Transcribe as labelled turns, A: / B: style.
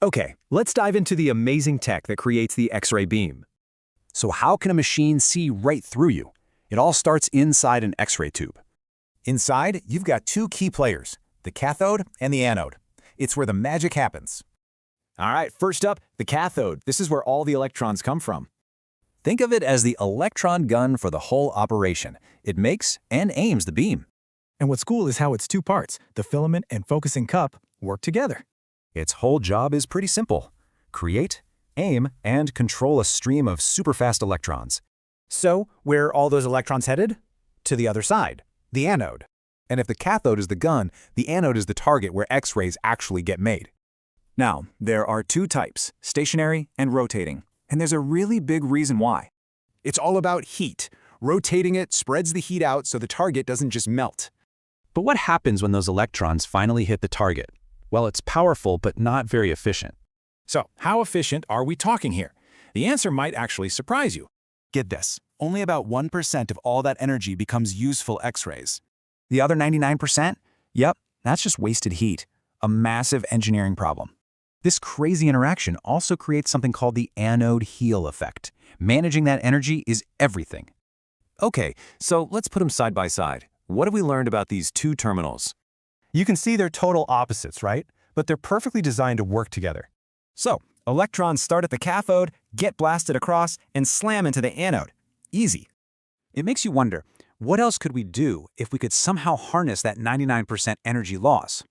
A: Okay, let's dive into the amazing tech that creates the X-ray beam.
B: So how can a machine see right through you? It all starts inside an X-ray tube.
C: Inside, you've got two key players, the cathode and the anode. It's where the magic happens.
D: All right, first up, the cathode. This is where all the electrons come from.
B: Think of it as the electron gun for the whole operation. It makes and aims the beam.
E: And what's cool is how its two parts, the filament and focusing cup, work together.
B: Its whole job is pretty simple. Create, aim, and control a stream of superfast electrons.
C: So, where are all those electrons headed? To the other side, the anode. And if the cathode is the gun, the anode is the target where X-rays actually get made. Now, there are two types, stationary and rotating. And there's a really big reason why. It's all about heat. Rotating it spreads the heat out so the target doesn't just melt.
B: But what happens when those electrons finally hit the target? Well, it's powerful but not very efficient.
C: So, how efficient are we talking here? The answer might actually surprise you. Get this, only about 1% of all that energy becomes useful X-rays.
B: The other 99%? Yep, that's just wasted heat. A massive engineering problem. This crazy interaction also creates something called the anode heel effect. Managing that energy is everything.
D: Okay, so let's put them side by side. What have we learned about these two terminals?
E: You can see they're total opposites, right? But they're perfectly designed to work together.
C: So, electrons start at the cathode, get blasted across, and slam into the anode. Easy.
B: It makes you wonder, what else could we do if we could somehow harness that 99% energy loss?